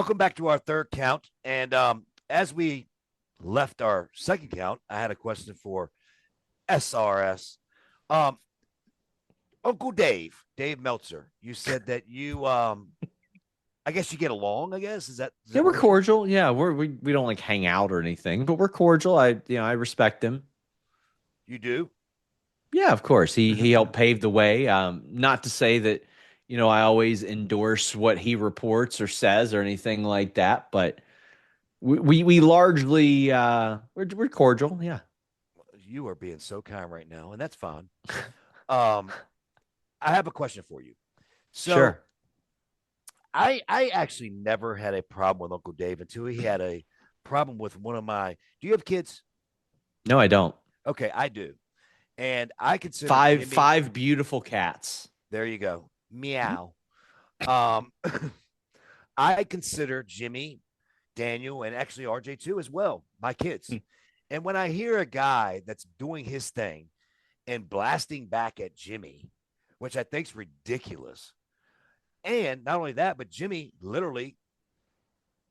Welcome back to our third count. And as we left our second count, I had a question for SRS. Um, Uncle Dave Meltzer. You said that I guess you get along. I guess is Yeah, that we're what you cordial. Yeah, we don't like hang out or anything, but we're cordial. I respect him. you do? Yeah, of course. He helped pave the way. Not to say that, I always endorse what he reports or says or anything like that, but we largely we're cordial. Yeah. You are being so kind right now, and that's fine. Um, I have a question for you. So Sure. I actually never had a problem with Uncle Dave until he had a problem with one of my. Do you have kids? No, I don't. Okay, I do. And I consider Jimmy. Five beautiful cats. There you go. Meow. Um, I consider Jimmy, Daniel, and actually RJ too as well my kids. And when I hear a guy that's doing his thing and blasting back at Jimmy, which I think is ridiculous, and not only that, but Jimmy literally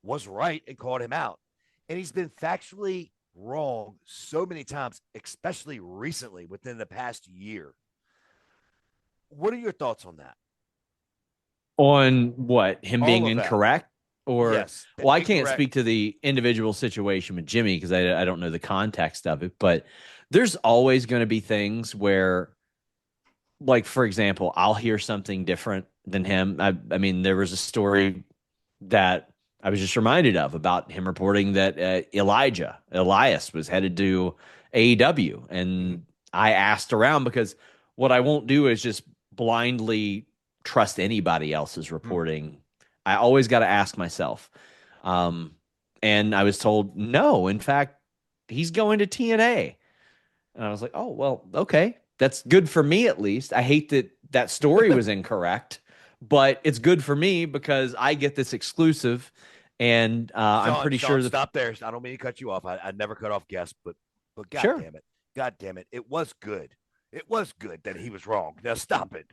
was right and called him out, and he's been factually wrong so many times, especially recently within the past year. What are your thoughts on that? On what? Him being All of that. incorrect? Or, Yes, well, I can't incorrect. speak to the individual situation with Jimmy because I don't know the context of it, but there's always going to be things where, like, for example, I'll hear something different than him. I mean, there was a story that I was just reminded of about him reporting that Elias was headed to AEW. Mhm. And I asked around because what I won't do is just blindly trust anybody else's Mhm. reporting. I always got to ask myself. Um, and I was told, no, in fact, he's going to TNA. And I was like, oh, well, okay. That's good for me at least. I hate that that story was incorrect, but it's good for me because I get this exclusive. And I'm Sean, pretty Sean, sure that, stop there. I don't mean to cut you off. I never cut off guests, but sure. God damn it, it was good. It was good that he was wrong. Now stop it.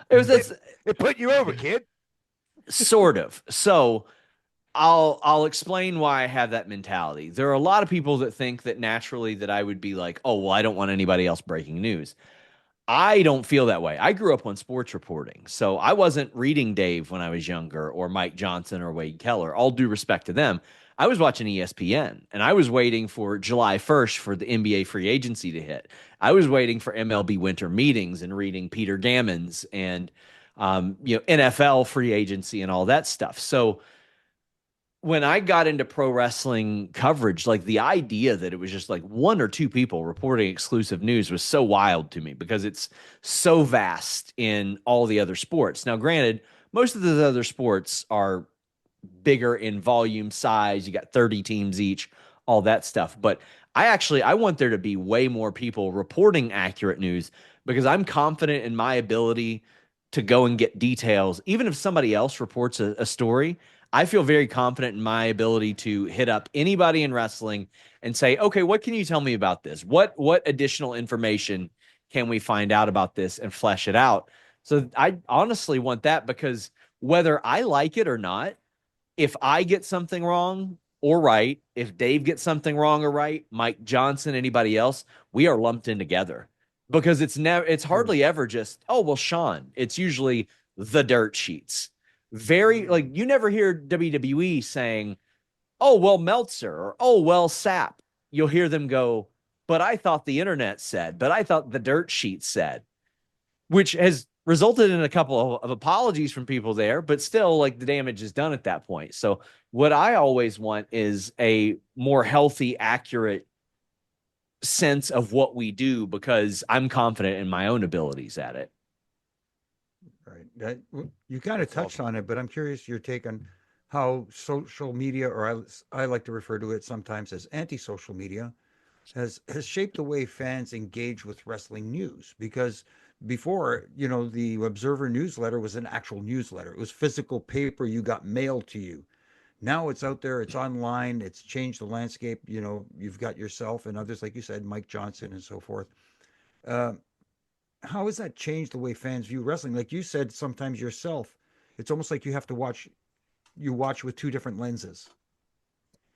It was It that's it put you over, kid. sort of. So I'll explain why I have that mentality. There are a lot of people that think that naturally that I would be like, oh, well, I don't want anybody else breaking news. I don't feel that way. I grew up on sports reporting. So I wasn't reading Dave when I was younger or Mike Johnson or Wade Keller. All due respect to them. I was watching ESPN and I was waiting for July 1st for the NBA free agency to hit. I was waiting for MLB winter meetings and reading Peter Gammons and NFL free agency and all that stuff. So when I got into pro wrestling coverage, like the idea that it was just like one or two people reporting exclusive news was so wild to me because it's so vast in all the other sports. Now, granted, most of the other sports are bigger in volume, size. You got 30 teams each, all that stuff. But I want there to be way more people reporting accurate news because I'm confident in my ability to go and get details. Even if somebody else reports a story, I feel very confident in my ability to hit up anybody in wrestling and say, okay, what can you tell me about this? What additional information can we find out about this and flesh it out? So I honestly want that because whether I like it or not, if I get something wrong or right, if Dave gets something wrong or right, Mike Johnson, anybody else, we are lumped in together because it's Mm. hardly ever just, oh, well, Sean. It's usually the dirt sheets. Very like you never hear WWE saying, oh, well, Meltzer or oh, well, Sap. You'll hear them go, but I thought the internet said, but I thought the dirt sheet said, which has resulted in a couple of apologies from people there, but still, like the damage is done at that point. So, what I always want is a more healthy, accurate sense of what we do because I'm confident in my own abilities at it. Right. You kind of That's touched awesome. on it, but I'm curious your take on how social media, or I like to refer to it sometimes as anti-social media, has shaped the way fans engage with wrestling news. Because before, the Observer newsletter was an actual newsletter. It was physical paper you got mailed to you. Now it's out there, it's online, it's changed the landscape. You've got yourself and others, like you said, Mike Johnson and so forth. Uh, how has that changed the way fans view wrestling? Like you said, sometimes yourself, it's almost like you have to watch you watch with two different lenses.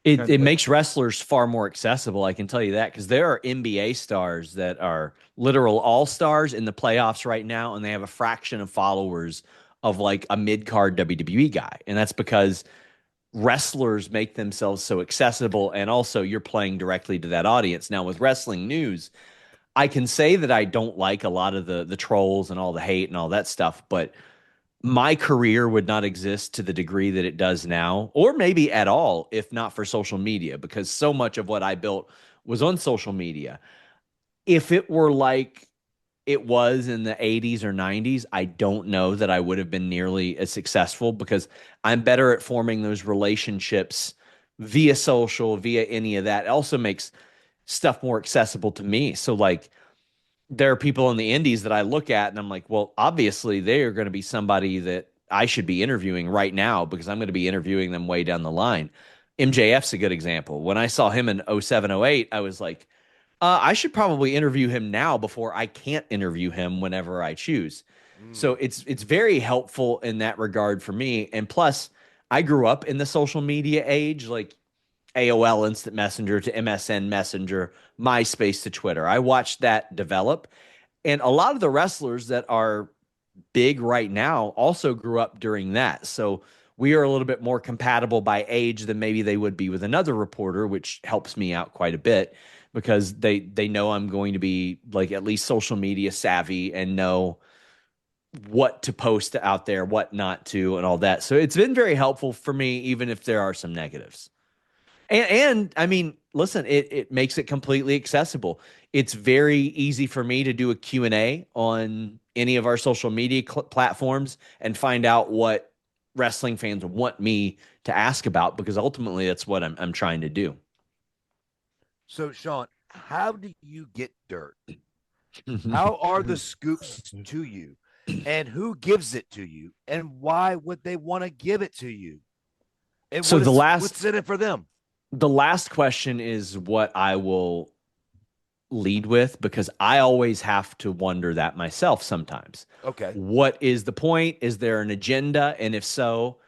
It Kind of like- makes wrestlers far more accessible. I can tell you that, because there are NBA stars that are literal all stars in the playoffs right now, and they have a fraction of followers of like a mid card WWE guy, and that's because wrestlers make themselves so accessible, and also you're playing directly to that audience. Now with wrestling news, I can say that I don't like a lot of the trolls and all the hate and all that stuff, but my career would not exist to the degree that it does now, or maybe at all, if not for social media, because so much of what I built was on social media. If it were like it was in the 80s or 90s, I don't know that I would have been nearly as successful, because I'm better at forming those relationships via social, via any of that. It also makes stuff more accessible to me. So like, there are people in the indies that I look at and I'm like, well, obviously they are going to be somebody that I should be interviewing right now, because I'm going to be interviewing them way down the line. MJF's a good example. When I saw him in 07, 08, I was like, I should probably interview him now before I can't interview him whenever I choose. So it's very helpful in that regard for me. And plus, I grew up in the social media age, like AOL Instant Messenger to MSN Messenger, MySpace to Twitter. I watched that develop. And a lot of the wrestlers that are big right now also grew up during that. So we are a little bit more compatible by age than maybe they would be with another reporter, which helps me out quite a bit, because they know I'm going to be like at least social media savvy and know what to post out there, what not to, and all that. So it's been very helpful for me, even if there are some negatives. And I mean, listen, it makes it completely accessible. It's very easy for me to do a Q&A on any of our social media platforms and find out what wrestling fans want me to ask about, because ultimately that's what I'm trying to do. So, Sean, how do you get dirt? How are the scoops to you? And who gives it to you? And why would they want to give it to you? And So what's in it for them? The last question is what I will lead with, because I always have to wonder that myself sometimes. Okay. What is the point? Is there an agenda? And if so,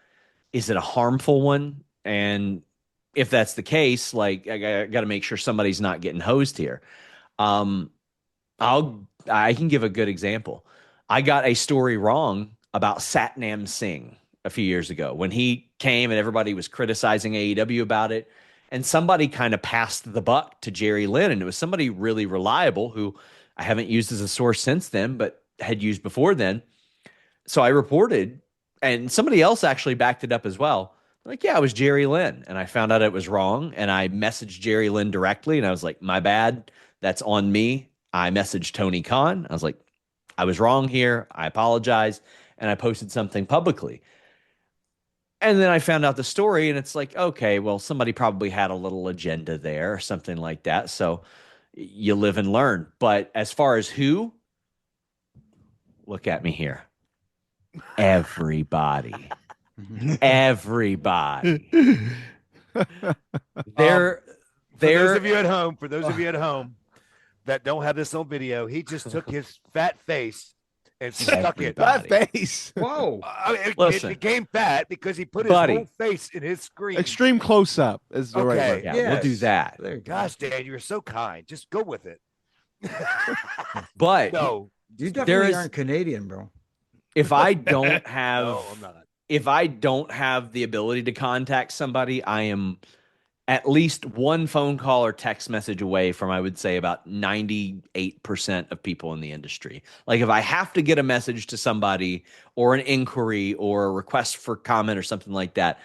is it a harmful one? And if that's the case, like, I got to make sure somebody's not getting hosed here. I can give a good example. I got a story wrong about Satnam Singh a few years ago when he came and everybody was criticizing AEW about it. And somebody kind of passed the buck to Jerry Lynn, and it was somebody really reliable who I haven't used as a source since then, but had used before then. So I reported, and somebody else actually backed it up as well. Like, yeah, it was Jerry Lynn. And I found out it was wrong. And I messaged Jerry Lynn directly, and I was like, my bad. That's on me. I messaged Tony Khan. I was like, I was wrong here. I apologize. And I posted something publicly. And then I found out the story, and it's like, okay, well, somebody probably had a little agenda there or something like that. So you live and learn. But as far as who, look at me here. Everybody. Everybody. For those of you at home that don't have this on video, he just took his fat face and stuck it. That face. Whoa. It became fat because he put his whole face in his screen. Extreme close up is the right word. Yeah, we'll do that. Gosh, Dan, you're so kind. Just go with it. But no, you definitely aren't Canadian, bro. If I don't have, no, I'm not. If I don't have the ability to contact somebody, I am at least one phone call or text message away from, I would say, about 98% of people in the industry. Like, if I have to get a message to somebody or an inquiry or a request for comment or something like that,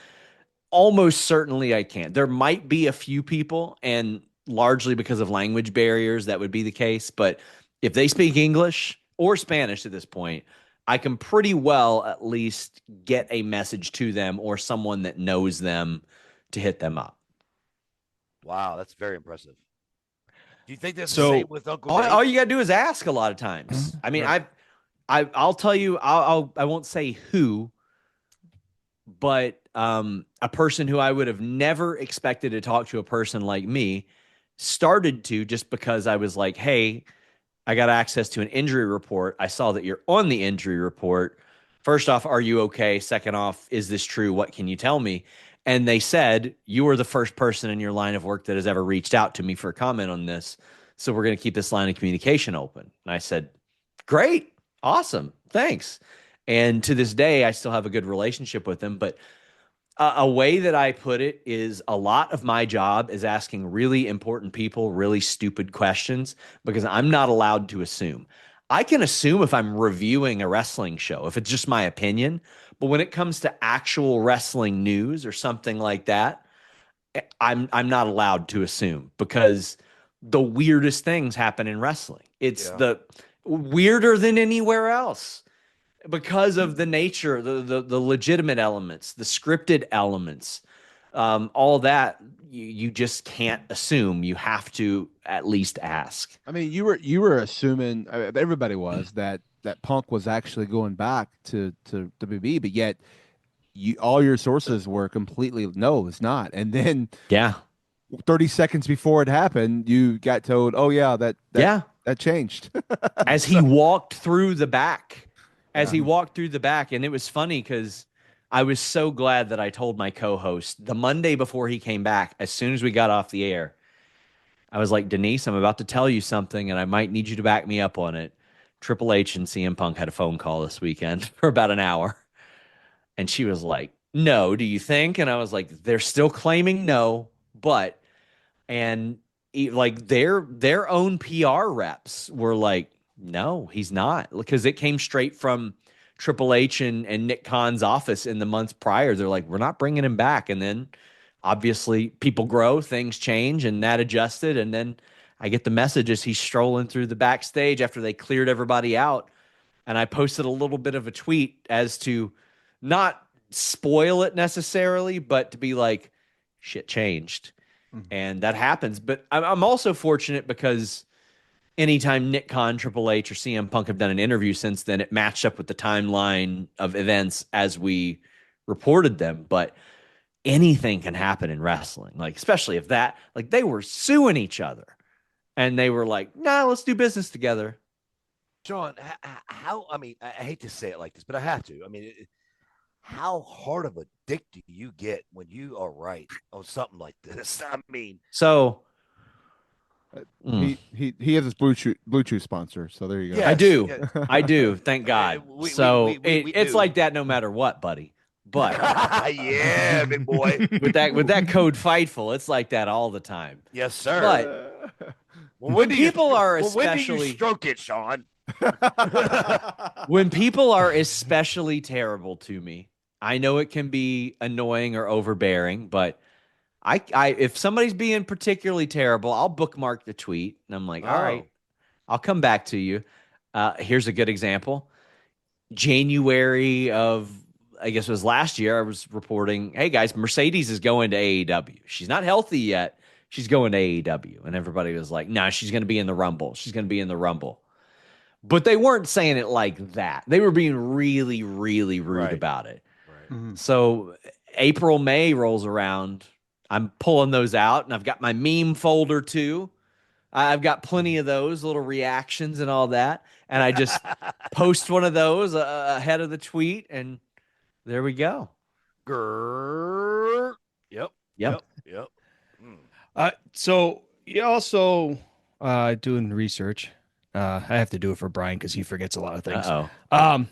almost certainly I can. There might be a few people, and largely because of language barriers, that would be the case. But if they speak English or Spanish at this point, I can pretty well at least get a message to them or someone that knows them to hit them up. Wow, that's very impressive. Do you think that's So, the same with Uncle Dave? All you gotta do is ask a lot of times. I mean, I'll tell you, I won't say who, but a person who I would have never expected to talk to a person like me started to, just because I was like, hey, I got access to an injury report. I saw that you're on the injury report first off, are you okay? Second off, is this true? What can you tell me? And they said, you are the first person in your line of work that has ever reached out to me for a comment on this. So we're going to keep this line of communication open. And I said, great, awesome, thanks. And to this day, I still have a good relationship with them. But a way that I put it is a lot of my job is asking really important people really stupid questions because I'm not allowed to assume. I can assume if I'm reviewing a wrestling show, if it's just my opinion, but when it comes to actual wrestling news or something like that, I'm not allowed to assume because the weirdest things happen in wrestling. It's the weirder than anywhere else because of the nature, the legitimate elements, the scripted elements, all that you just can't assume. You have to at least ask. I mean, you were assuming everybody was that Punk was actually going back to WB, but yet all your sources were completely no, it's not. And then 30 seconds before it happened, you got told, "Oh yeah, that changed." As he walked through the back. He walked through the back, and it was funny because I was so glad that I told my co-host the Monday before he came back, as soon as we got off the air, I was like, Denise, I'm about to tell you something, and I might need you to back me up on it. Triple H and CM Punk had a phone call this weekend for about an hour. And she was like, no, do you think? And I was like, they're still claiming no, but, and like their own PR reps were like, no, he's not, because it came straight from Triple H and Nick Khan's office in the months prior. They're like, we're not bringing him back. And then obviously people grow, things change, and that adjusted. And then I get the message as he's strolling through the backstage after they cleared everybody out. And I posted a little bit of a tweet as to not spoil it necessarily, but to be like, shit changed. And that happens. But I'm also fortunate because anytime Nick Khan, Triple H, or CM Punk have done an interview since then, it matched up with the timeline of events as we reported them. But anything can happen in wrestling, like especially if that, like they were suing each other and they were like, nah, let's do business together. Sean, how, I mean, I hate to say it like this, but I have to. I mean, how hard of a dick do you get when you are right on something like this? I mean, so he has his Bluetooth sponsor, so there you go. Yes, I do. yeah. I do. Thank God. We It's do. like that no matter what, buddy. But yeah, big boy. with that code Fightful, it's like that all the time. Yes, sir. But Well, when people are when do especially you stroke it, Sean? when people are especially terrible to me, I know it can be annoying or overbearing, but I if somebody's being particularly terrible, I'll bookmark the tweet and I'm like, all right, I'll come back to you. Here's a good example. January of, I guess it was last year, I was reporting, hey guys, Mercedes is going to AEW. She's not healthy yet. She's going to AEW. And everybody was like, no, she's going to be in the Rumble. She's going to be in the Rumble. But they weren't saying it like that. They were being really, really rude about it. Right. So April, May rolls around. I'm pulling those out, and I've got my meme folder too. I've got plenty of those little reactions and all that. And I just post one of those ahead of the tweet, and there we go. Grrr. Yep. So you also doing research. I have to do it for Brian because he forgets a lot of things. Uh-oh.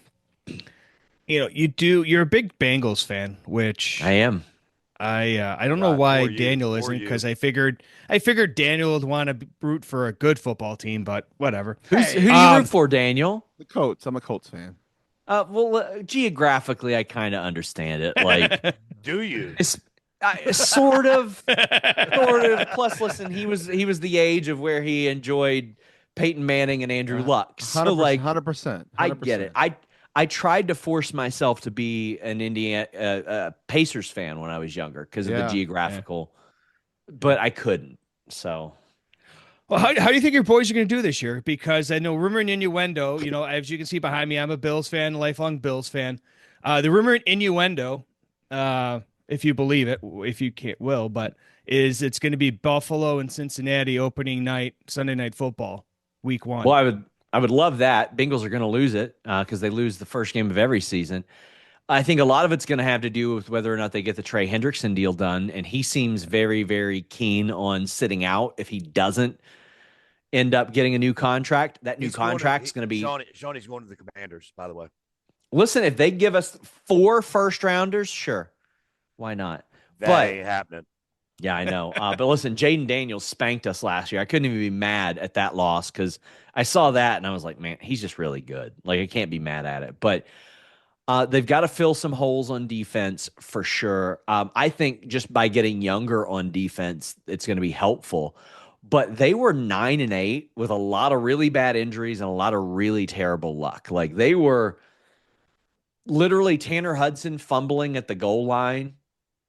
You're a big Bengals fan, which I am. I don't know Right, why or you, Daniel or isn't, you. because I figured Daniel would want to root for a good football team, but whatever. Who do you root for, Daniel? The Colts. I'm a Colts fan. Geographically, I kind of understand it. Like, Do you? it's, sort of. Plus, listen, he was the age of where he enjoyed Peyton Manning and Andrew Luck. So, 100%, like, 100%. I get it. I tried to force myself to be an Indiana Pacers fan when I was younger because of the geographical, but I couldn't. So, Well, how do you think your boys are going to do this year? Because I know rumor and innuendo, as you can see behind me, I'm a Bills fan, lifelong Bills fan. The rumor and innuendo, if you believe it, if you can't, but it's going to be Buffalo and Cincinnati opening night, Sunday Night Football, week 1. well, I I would love that. Bengals are going to lose it because they lose the first game of every season. I think a lot of it's going to have to do with whether or not they get the Trey Hendrickson deal done. And he seems very, very keen on sitting out if he doesn't end up getting a new contract. That new contract's going to be. Shawnee's going to the Commanders, by the way. Listen, if they give us 4 first-rounders, sure. Why not? That ain't happening. Yeah, I know. But listen, Jaden Daniels spanked us last year. I couldn't even be mad at that loss because I saw that and I was like, man, he's just really good. Like, I can't be mad at it. But they've got to fill some holes on defense for sure. I think just by getting younger on defense, it's going to be helpful. But they were 9-8 with a lot of really bad injuries and a lot of really terrible luck. Like, they were literally Tanner Hudson fumbling at the goal line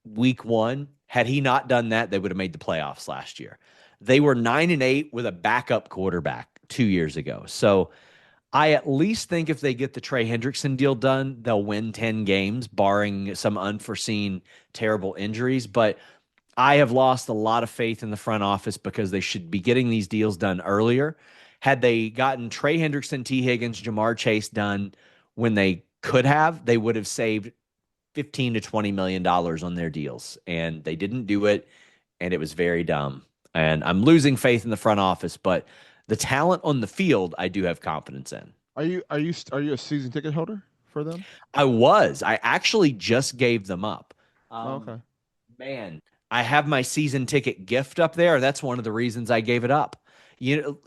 week 1. Had he not done that, they would have made the playoffs last year. They were 9-8 with a backup quarterback 2 years ago. So I at least think if they get the Trey Hendrickson deal done, they'll win 10 games, barring some unforeseen terrible injuries. But I have lost a lot of faith in the front office because they should be getting these deals done earlier. Had they gotten Trey Hendrickson, T. Higgins, Jamar Chase done when they could have, they would have saved $15 to $20 million on their deals, and they didn't do it, and it was very dumb. And I'm losing faith in the front office, but the talent on the field, I do have confidence in. Are you a season ticket holder for them? I actually just gave them up. Okay. Man, I have my season ticket gift up there. That's one of the reasons I gave it up. You know,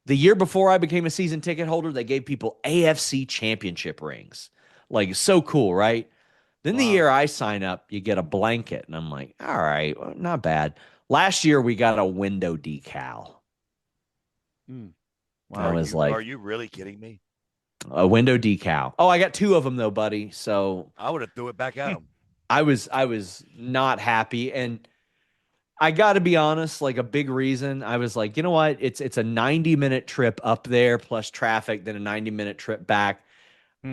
the year before I became a season ticket holder, they gave people AFC championship rings. Like, so cool, right? Then the year I sign up, you get a blanket. And I'm like, all right, well, not bad. Last year, we got a window decal. Wow. I was like, are you really kidding me? A window decal. Oh, I got 2 of them, though, buddy. So I would have threw it back at him. I was not happy. And I got to be honest, like, a big reason, I was like, you know what? It's a 90-minute trip up there plus traffic, then a 90-minute trip back.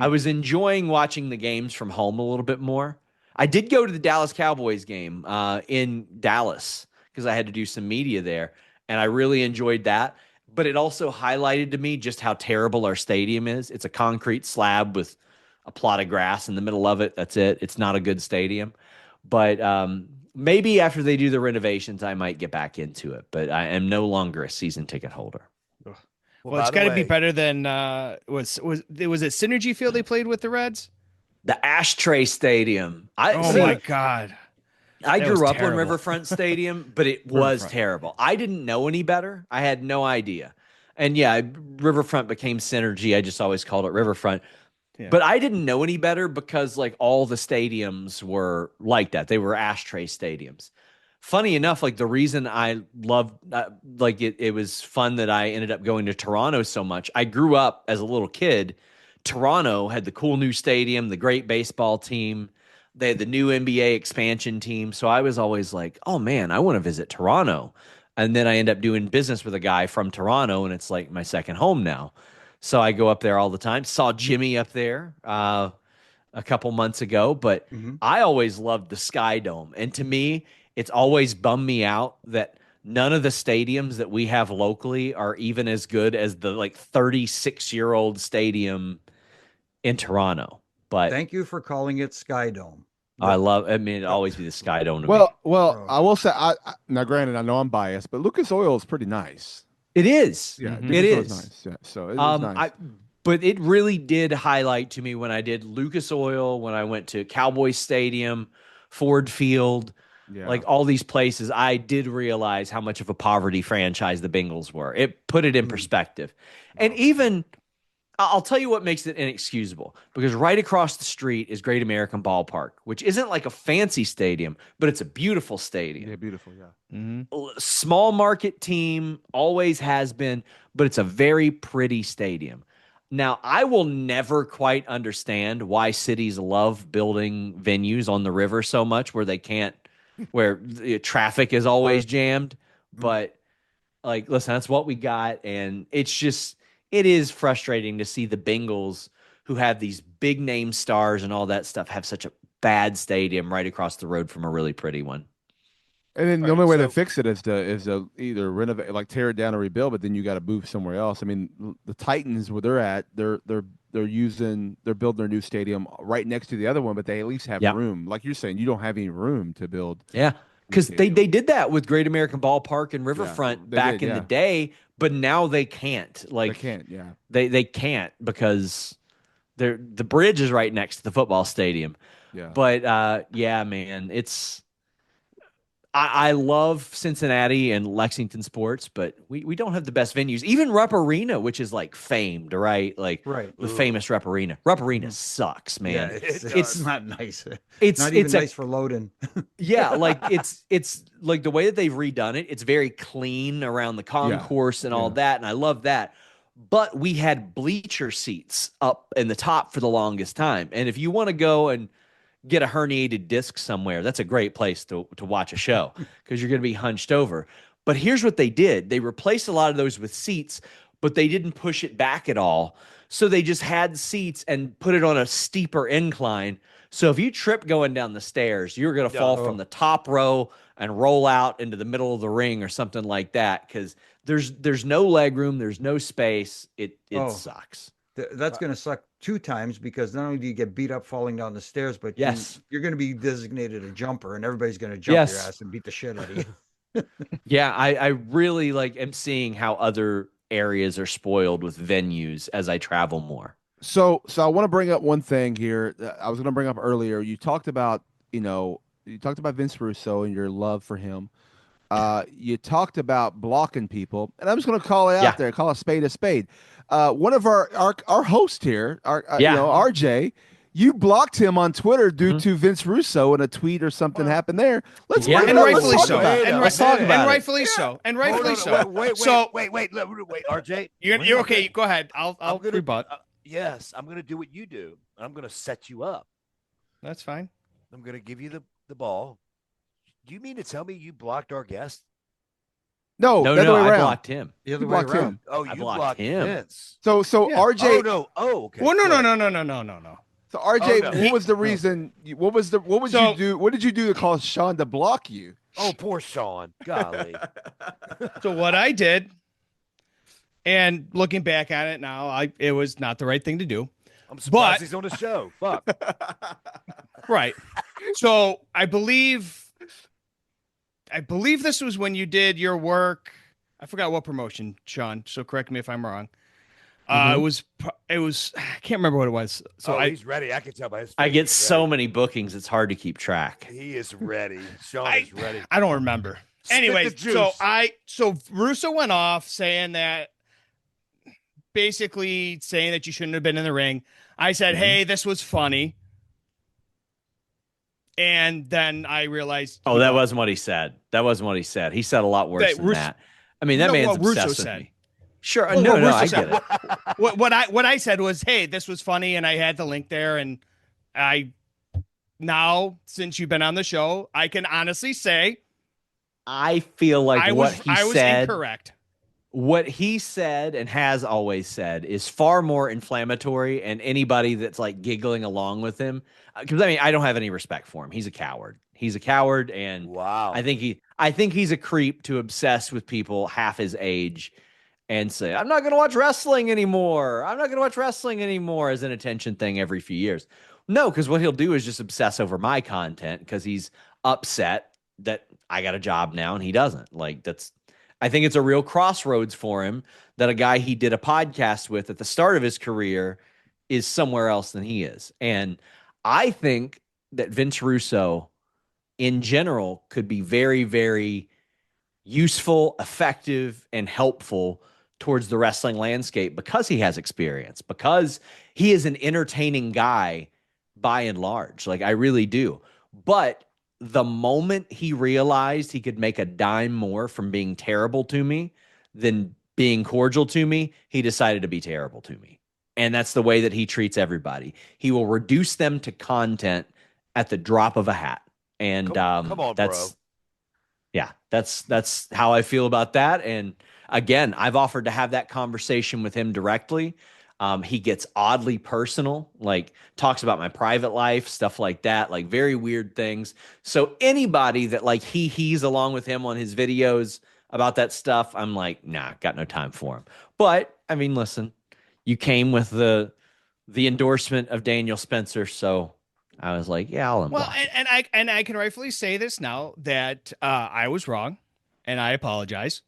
I was enjoying watching the games from home a little bit more. I did go to the Dallas Cowboys game in Dallas because I had to do some media there, and I really enjoyed that. But it also highlighted to me just how terrible our stadium is. It's a concrete slab with a plot of grass in the middle of it. That's it. It's not a good stadium. But maybe after they do the renovations, I might get back into it. But I am no longer a season ticket holder. Well, it's got to be better than was it Synergy Field they played with the Reds? The Ashtray Stadium. My God. I grew up on terrible. Riverfront Stadium, but it was terrible. I didn't know any better. I had no idea. And yeah, Riverfront became Synergy. I just always called it Riverfront. Yeah. But I didn't know any better because like all the stadiums were like that. They were Ashtray stadiums. Funny enough, like the reason I loved, like it was fun that I ended up going to Toronto so much. I grew up as a little kid. Toronto had the cool new stadium, the great baseball team. They had the new NBA expansion team. So I was always like, oh man, I want to visit Toronto. And then I end up doing business with a guy from Toronto, and it's like my second home now. So I go up there all the time. Saw Jimmy up there a couple months ago, but I always loved the Sky Dome. And to me, it's always bummed me out that none of the stadiums that we have locally are even as good as the like 36-year-old stadium in Toronto. But thank you for calling it Sky Dome. I mean, it'd always be the Sky Dome to me. Well, I will say, now granted, I know I'm biased, but Lucas Oil is pretty nice. It is. Yeah, it is. Nice. Yeah, so it is nice. But it really did highlight to me when I did Lucas Oil, when I went to Cowboys Stadium, Ford Field, like all these places, I did realize how much of a poverty franchise the Bengals were. It put it in perspective. And even, I'll tell you what makes it inexcusable, because right across the street is Great American Ballpark, which isn't like a fancy stadium, but it's a beautiful stadium. Yeah, beautiful, yeah. Small market team, always has been, but it's a very pretty stadium. Now, I will never quite understand why cities love building venues on the river so much where the traffic is always jammed. But like, listen, that's what we got. And it is frustrating to see the Bengals, who have these big name stars and all that stuff, have such a bad stadium right across the road from a really pretty one. And then the Right, only way to so- fix it is to either renovate, like tear it down or rebuild, but then you got to move somewhere else. I mean, the Titans, where they're at, they're building their new stadium right next to the other one, but they at least have Yep. room. Like you're saying, you don't have any room to build. Yeah. Because they did that with Great American Ballpark and Riverfront they back did, in the yeah. day, but now they can't. They Like can't. Yeah. they can't because the bridge is right next to the football stadium. Yeah. But yeah, man, I love Cincinnati and Lexington sports, but we don't have the best venues. Even Rupp Arena, which is like famed, right? Like Right. the famous Rupp Arena. Rupp Arena sucks, man. Yeah, It it's does. not nice. It's Not even it's nice for loading. yeah, like it's like the way that they've redone it. It's very clean around the concourse and all yeah. that, and I love that. But we had bleacher seats up in the top for the longest time, and if you want to go and get a herniated disc somewhere, that's a great place to watch a show because you're going to be hunched over. But here's what they did. They replaced a lot of those with seats, but they didn't push it back at all. So they just had seats and put it on a steeper incline. So if you trip going down the stairs, you're going to fall from the top row and roll out into the middle of the ring or something like that because there's no leg room, there's no space. It sucks. That's going to suck 2 times because not only do you get beat up falling down the stairs, but Yes. you're going to be designated a jumper, and everybody's going to jump your ass and beat the shit out of you. Yeah, I really like am seeing how other areas are spoiled with venues as I travel more. So I want to bring up one thing here that I was going to bring up earlier. You talked about Vince Russo and your love for him. You talked about blocking people, and I'm just going to call it out there, call a spade a spade. One of our host here, RJ, you blocked him on Twitter due to Vince Russo and a tweet or something happened there. Let's bring it And up. rightfully Let's so. talk about it. Let's talk about it. Rightfully so. And rightfully so. Wait, So wait, RJ. you're okay. Go ahead. I'll gonna- rebut. Yes, I'm going to do what you do. I'm going to set you up. That's fine. I'm going to give you the ball. Do you mean to tell me you blocked our guest? No, No, the other way I around. blocked him. The other You way blocked around. him. Oh, I you blocked blocked him. Vince. So Yeah. RJ. Oh no. Oh, okay. Well, no. good. So RJ, Oh, no. what was the reason? What would So- you do? What did you do to cause Sean to block you? Oh, poor Sean. Golly. So what I did, and looking back at it now, it was not the right thing to do. I'm surprised But- he's on the show. Fuck. Right. So I believe this was when you did your work. I forgot what promotion, Sean. So correct me if I'm wrong. It was I can't remember what it was. So he's ready. I can tell by his face. I get He's so ready. many bookings, it's hard to keep track. He is ready. Sean is ready. I don't remember. Spit Anyway, the juice. so Russo went off saying that basically saying that you shouldn't have been in the ring. I said, "Hey, this was funny." And then I realized Oh, that wasn't what he said. That wasn't what he said. He said a lot worse That than Russo- that. I mean, that No, man's what Russo obsessed with said. me. Sure. Well, no, what no, Russo I said. get it. what I said was, "Hey, this was funny," and I had the link there. And now since you've been on the show, I can honestly say I feel like I what was said, incorrect. what he said and has always said is far more inflammatory, and anybody that's like giggling along with him, because I mean, I don't have any respect for him. He's a coward. He's a coward, and Wow. I think he's a creep to obsess with people half his age and say, "I'm not going to watch wrestling anymore. I'm not going to watch wrestling anymore" as an attention thing every few years. No, because what he'll do is just obsess over my content because he's upset that I got a job now and he doesn't. Like I think it's a real crossroads for him that a guy he did a podcast with at the start of his career is somewhere else than he is. And I think that Vince Russo in general could be very, very useful, effective, and helpful towards the wrestling landscape because he has experience, because he is an entertaining guy by and large. Like I really do. But the moment he realized he could make a dime more from being terrible to me than being cordial to me, he decided to be terrible to me. And that's the way that he treats everybody. He will reduce them to content at the drop of a hat. And Come on, that's bro. yeah, that's how I feel about that. And again, I've offered to have that conversation with him directly. He gets oddly personal, like talks about my private life, stuff like that, like very weird things. So anybody that like he's along with him on his videos about that stuff, I'm like, nah, got no time for him. But I mean, listen, you came with the endorsement of Daniel Spencer, so I was like, yeah, I'll unblock. Well, and I can rightfully say this now that I was wrong, and I apologize.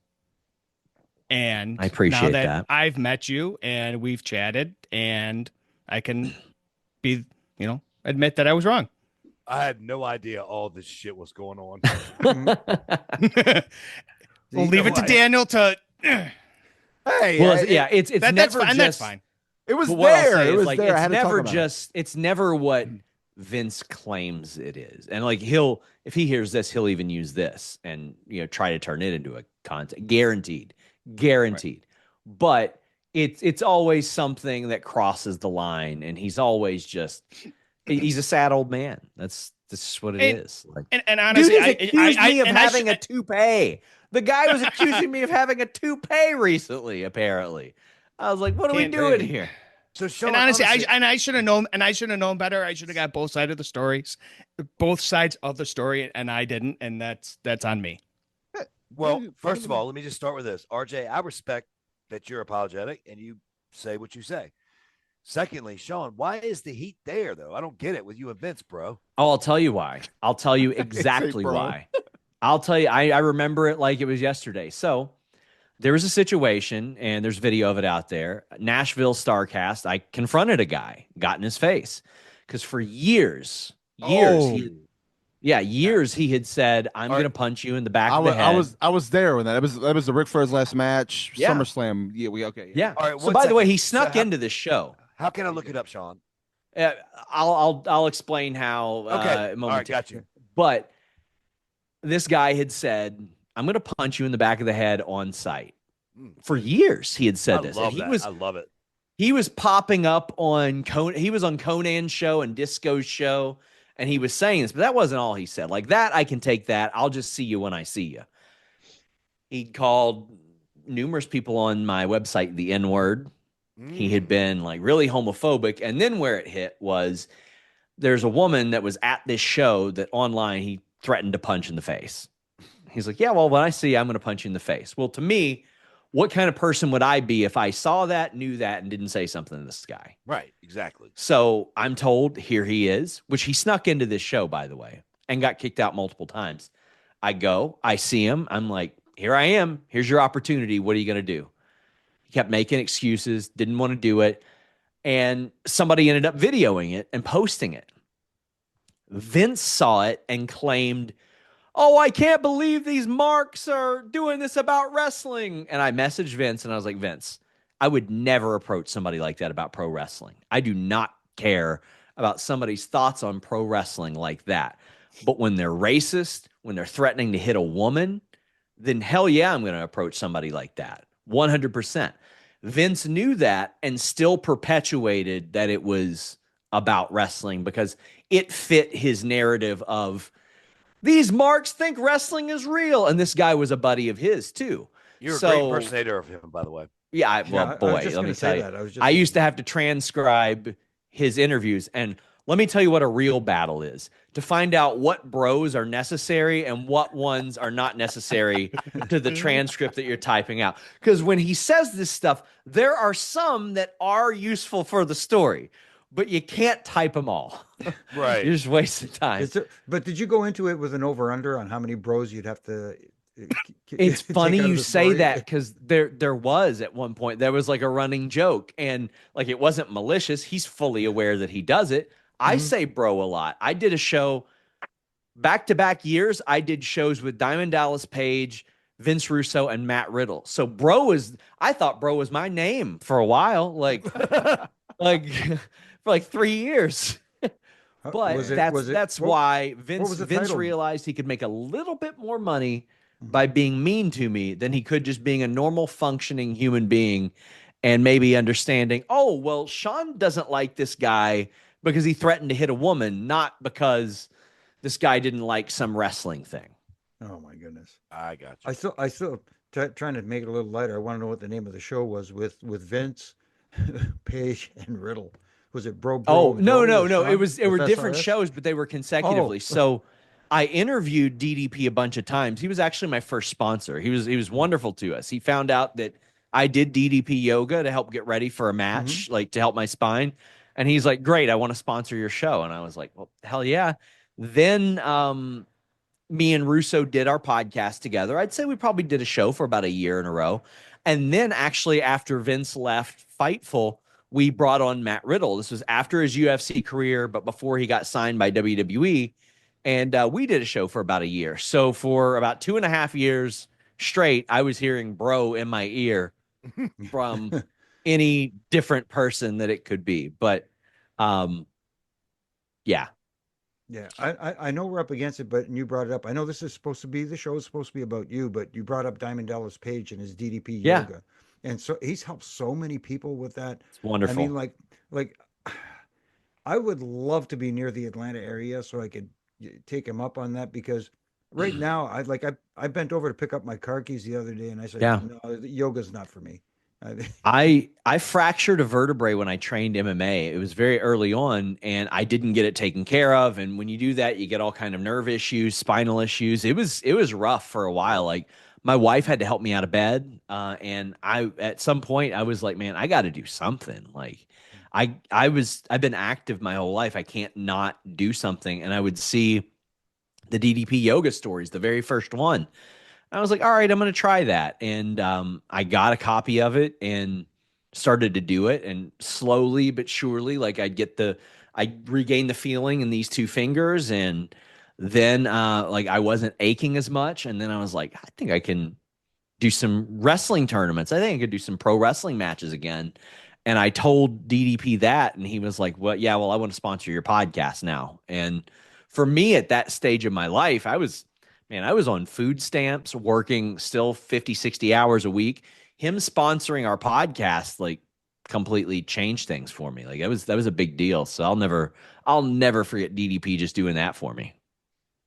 And I appreciate now that. I've met you and we've chatted, and I can be, admit that I was wrong. I had no idea all this shit was going on. We'll leave it to Daniel to. Hey, Well, yeah, it's That's never fine. just. That's fine. It was But what I'll there. say It is, was like, there. I had it's to talk never about it. just. It's never what Vince claims it is, and like if he hears this, he'll even use this and try to turn it into a content. Guaranteed. But it's always something that crosses the line, and he's always he's a sad old man. That's just what it is. Like, And honestly, dude, he's accused me of having a a toupee. The guy was accusing me of having a toupee recently. Apparently, I was like, "What are we doing here?" So Sean, And honestly, I should have known, better. I should have got both sides of the story, and I didn't, and that's on me. well, first of all, let me just start with this. RJ, I respect that you're apologetic and you say what you say. Secondly, Sean, why is the heat there though? I don't get it with you and Vince, bro. Oh, I'll tell you why. I'll tell you exactly bro. why. I'll tell you. I remember it like it was yesterday. So there was a situation, and there's video of it out there. Nashville Starcast. I confronted a guy, got in his face, because for years, years he had said, "I'm going to punch you in the back of the head." I was there when that was the Ric Flair's last match, Yeah. SummerSlam. Yeah, okay. Yeah. All right, So one by the way, second. he snuck So into this show. How can I look it up, Sean? I'll explain how. Okay. All right, momentarily. got you. But this guy had said, "I'm going to punch you in the back of the head on site." For years, he had said this. Love And that. I love it. he was popping up on he was on Conan's show and Disco's show, and he was saying this, but that wasn't all he said. Like that, I can take that. I'll just see you when I see you. He called numerous people on my website the N-word. He had been like really homophobic. And then where it hit was there's a woman that was at this show that online he threatened to punch in the face. He's like, yeah, well, when I see you, I'm going to punch you in the face. Well, to me, what kind of person would I be if I saw that, knew that, and didn't say something to this guy? Right, exactly. So I'm told here he is, which he snuck into this show, by the way, and got kicked out multiple times. I go, I see him. I'm like, here I am. Here's your opportunity. What are you going to do? He kept making excuses, didn't want to do it. And somebody ended up videoing it and posting it. Vince saw it and claimed, oh, I can't believe these marks are doing this about wrestling. And I messaged Vince and I was like, Vince, I would never approach somebody like that about pro wrestling. I do not care about somebody's thoughts on pro wrestling like that. But when they're racist, when they're threatening to hit a woman, then hell yeah, I'm going to approach somebody like that. 100%. Vince knew that and still perpetuated that it was about wrestling because it fit his narrative of these marks think wrestling is real. And this guy was a buddy of his too. You're a great impersonator of him, by the way. Yeah, let me tell you. I used to have to transcribe his interviews. And let me tell you what a real battle is. To find out what bros are necessary and what ones are not necessary to the transcript that you're typing out. Because when he says this stuff, there are some that are useful for the story, but you can't type them all. Right. You're just wasting time. But did you go into it with an over-under on how many bros you'd have to... It's funny you say story? that because there was at one point, there was like a running joke and like it wasn't malicious. He's fully aware that he does it. I say bro a lot. I did a show back-to-back years. I did shows with Diamond Dallas Page, Vince Russo, and Matt Riddle. So I thought bro was my name for a while, like for like 3 years. But that's why Vince realized he could make a little bit more money by being mean to me than he could just being a normal functioning human being and maybe understanding, oh, well, Sean doesn't like this guy because he threatened to hit a woman, not because this guy didn't like some wrestling thing. Oh my goodness. I got you. I still trying to make it a little lighter. I want to know what the name of the show was with Vince Page and Riddle. Was it Bro? Oh, no, Bro no, with no. Sean It with were different SRS? shows, but they were consecutively. Oh, So I interviewed DDP a bunch of times. He was actually my first sponsor. He was wonderful to us. He found out that I did DDP yoga to help get ready for a mhm. match, like to help my spine. And he's like, "Great, I want to sponsor your show." And I was like, "Well, hell yeah." Then me and Russo did our podcast together. I'd say we probably did a show for about a year in a row. And then actually after Vince left Fightful, we brought on Matt Riddle. This was after his UFC career, but before he got signed by WWE. And we did a show for about a year. So for about 2.5 years straight, I was hearing bro in my ear from any different person that it could be. But yeah. Yeah, I know we're up against it, but and you brought it up. I know this is supposed to be the show is supposed to be about you, but you brought up Diamond Dallas Page and his DDP Yeah. yoga, and so he's helped so many people with that. It's I mean, wonderful. like I would love to be near the Atlanta area so I could take him up on that because right now I bent over to pick up my car keys the other day and I said, Yeah. no, yoga's not for me. I fractured a vertebrae when I trained MMA. It was very early on, and I didn't get it taken care of. And when you do that, you get all kind of nerve issues, spinal issues. It was rough for a while. Like my wife had to help me out of bed, and I at some point I was like, man, I got to do something. Like I've been active my whole life. I can't not do something. And I would see the DDP yoga stories, the very first one. I was like, all right, I'm going to try that. And I got a copy of it and started to do it. And slowly but surely, like I regained the feeling in these two fingers. And then like I wasn't aching as much. And then I was like, I think I can do some wrestling tournaments. I think I could do some pro wrestling matches again. And I told DDP that. And he was like, well, yeah, well, I want to sponsor your podcast now. And for me at that stage of my life, I was on food stamps, working still 50, 60 hours a week. Him sponsoring our podcast, like completely changed things for me. Like that was a big deal. So I'll never forget DDP just doing that for me.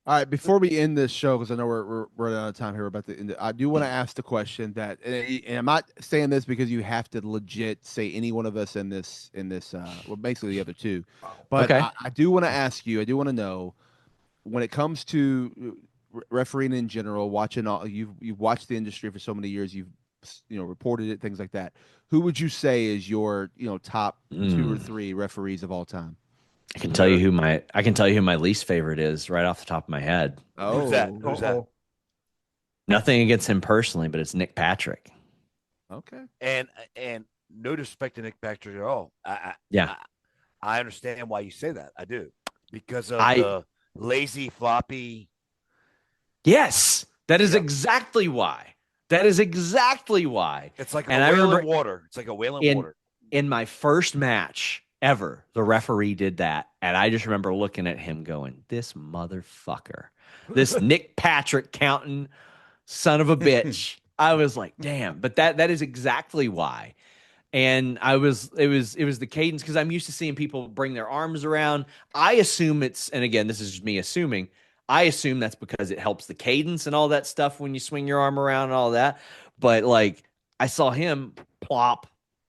All right, before we end this show, because I know we're running out of time here, we're about to end it. I do want to ask the question that, and I'm not saying this because you have to legit say any one of us in this, well, basically the other two, but Okay. I do want to ask you. I do want to know when it comes to refereeing in general, watching all you've watched the industry for so many years, you've reported it, things like that. Who would you say is your top two or three referees of all time? I can tell you who my least favorite is right off the top of my head. Who's that? Who's that? Uh-oh. Nothing against him personally, but it's Nick Patrick. Okay. And no disrespect to Nick Patrick at all. Yeah. I understand why you say that. I do because of I- the lazy, floppy. Yes, that is Yep. exactly why. That is exactly why. It's like And a I whale remember in water. It's like a whale in in water. in my first match ever, the referee did that, and I just remember looking at him going, "This motherfucker, this Nick Patrick counting son of a bitch." I was like, "Damn!" But that is exactly why. And it was the cadence because I'm used to seeing people bring their arms around. I assume and again, this is just me assuming. I assume that's because it helps the cadence and all that stuff when you swing your arm around and all that. But like I saw him plop,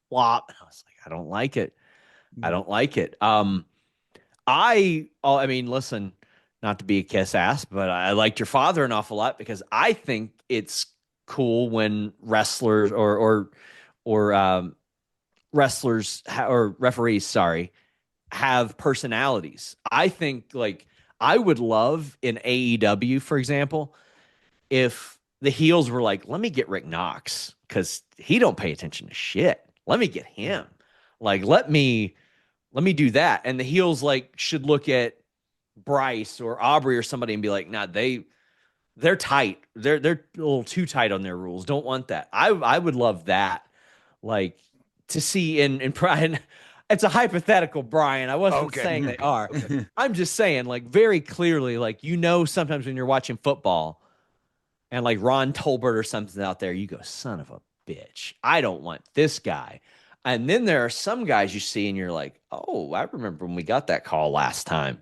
plop, and I was like, I don't like it. I don't like it. I mean, listen, not to be a kiss ass, but I liked your father an awful lot because I think it's cool when wrestlers or wrestlers or referees, sorry, have personalities. I think like I would love in AEW, for example, if the heels were like, let me get Rick Knox because he don't pay attention to shit. Let me get him. Like, let me do that. And the heels like should look at Bryce or Aubrey or somebody and be like, nah, they're tight. They're a little too tight on their rules. Don't want that. I would love that. Like to see in Brian. It's a hypothetical, Brian. I wasn't Okay. saying they are. I'm just saying, like, very clearly, like, sometimes when you're watching football and like Ron Tolbert or something out there, you go, son of a bitch. I don't want this guy. And then there are some guys you see and you're like, oh, I remember when we got that call last time.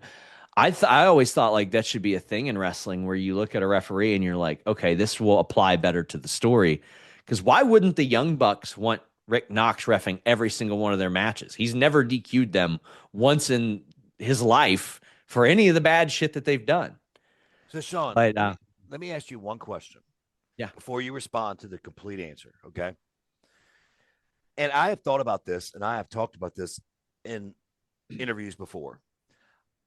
I always thought like that should be a thing in wrestling where you look at a referee and you're like, okay, this will apply better to the story. Because why wouldn't the Young Bucks want Rick Knox reffing every single one of their matches. He's never DQ'd them once in his life for any of the bad shit that they've done. So, Sean, But, let me ask you one question. Yeah. Before you respond to the complete answer, okay? And I have thought about this, and I have talked about this in interviews before.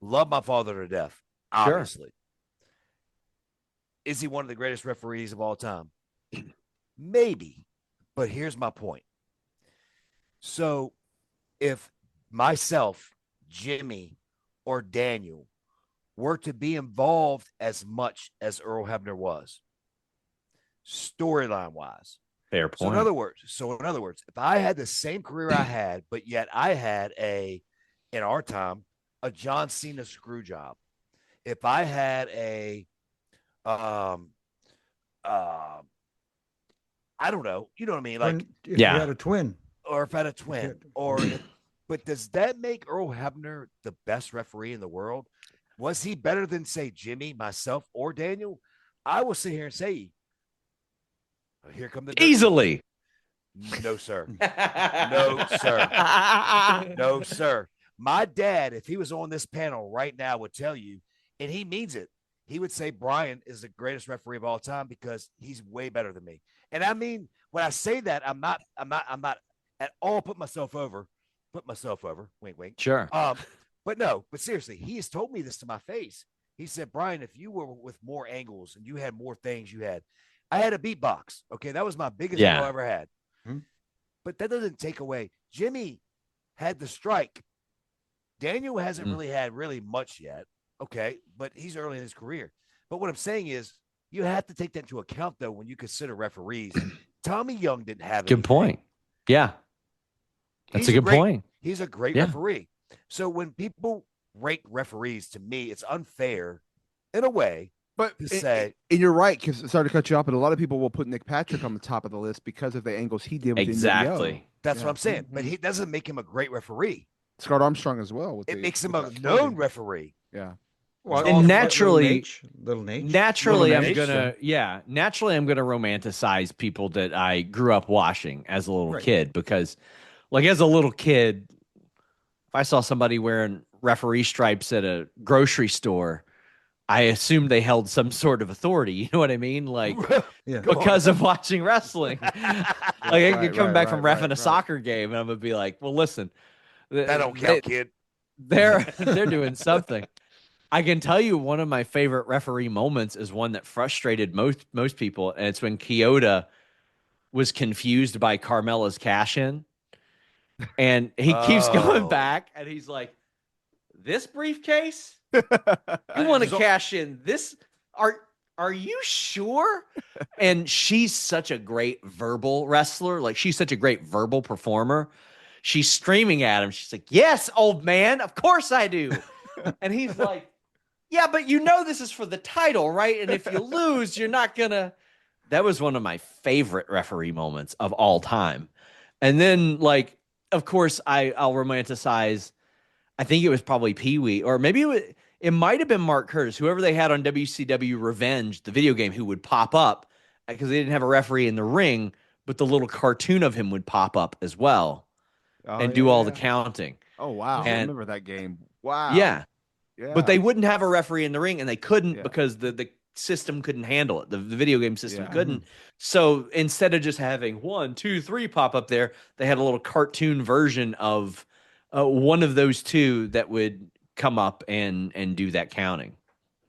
Love my father to death, Sure. obviously. Is he one of the greatest referees of all time? Maybe, but here's my point. So, if myself, Jimmy, or Daniel were to be involved as much as Earl Hebner was, storyline wise. Fair So in point. other words, if I had the same career I had, but yet I had in our time, a John Cena screw job. If I had I don't know, you know what I mean? Like, if Yeah. you had a twin, or if I had a twin, but does that make Earl Hebner the best referee in the world? Was he better than, say, Jimmy, myself, or Daniel? I will sit here and say, here come the dirt. Easily. No, sir. No, sir. No, sir. My dad, if he was on this panel right now, would tell you, and he means it. He would say Brian is the greatest referee of all time because he's way better than me. And I mean, when I say that, I'm not at all put myself over. Wink, wink. Sure. But seriously, he has told me this to my face. He said, Brian, if you were with more angles and you had more things I had a beatbox. Okay. That was my biggest Yeah. angle I ever had. But that doesn't take away. Jimmy had the strike. Daniel hasn't really had much yet. Okay. But he's early in his career. But what I'm saying is you have to take that into account, though, when you consider referees. Tommy Young didn't have Good anything. point. Yeah. That's He's a good great- point. He's a great Yeah. referee. So when people rank referees, to me, it's unfair in a way But to say, and you're right, because sorry to cut you off, but a lot of people will put Nick Patrick on the top of the list because of the angles he did with the NWO. Exactly. that's Yeah. what I'm saying. But he doesn't make him a great referee. Scott Armstrong as well. With It the- makes him with a that known clothing. referee. Yeah. well, And also naturally- little Nate. Naturally, Little I'm Nate, gonna naturally I'm gonna romanticize people that I grew up watching as a little Right. kid because, like, as a little kid, if I saw somebody wearing referee stripes at a grocery store, I assumed they held some sort of authority. You know what I mean? Like, Yeah. because of watching wrestling. Like, I Right, could come right, back from right, reffing right, a soccer game, and I'm gonna be like, "Well, listen, That don't count, kid. they're doing something." I can tell you one of my favorite referee moments is one that frustrated most people, and it's when Kyoto was confused by Carmella's cash in, and he keeps going Oh. back, and he's like, "This briefcase, you want to cash in this? Are you sure?" And she's such a great verbal wrestler, like she's such a great verbal performer. She's screaming at him. She's like, "Yes, old man, of course I do," and he's like, "Yeah, but you know this is for the title, right? And if you lose, you're not gonna." That was one of my favorite referee moments of all time. And then, like, of course, I'll romanticize. I think it was probably Pee Wee, or maybe it might have been Mark Curtis, whoever they had on WCW Revenge, the video game, who would pop up because they didn't have a referee in the ring, but the little cartoon of him would pop up as well Oh, and yeah, do all the yeah. counting. Oh wow, I And- remember that game. Wow. Yeah. Yeah. But they wouldn't have a referee in the ring, and they couldn't Yeah. because the system couldn't handle it. The video game system Yeah. couldn't. So instead of just having 1, 2, 3 pop up there, they had a little cartoon version of one of those two that would come up and do that counting.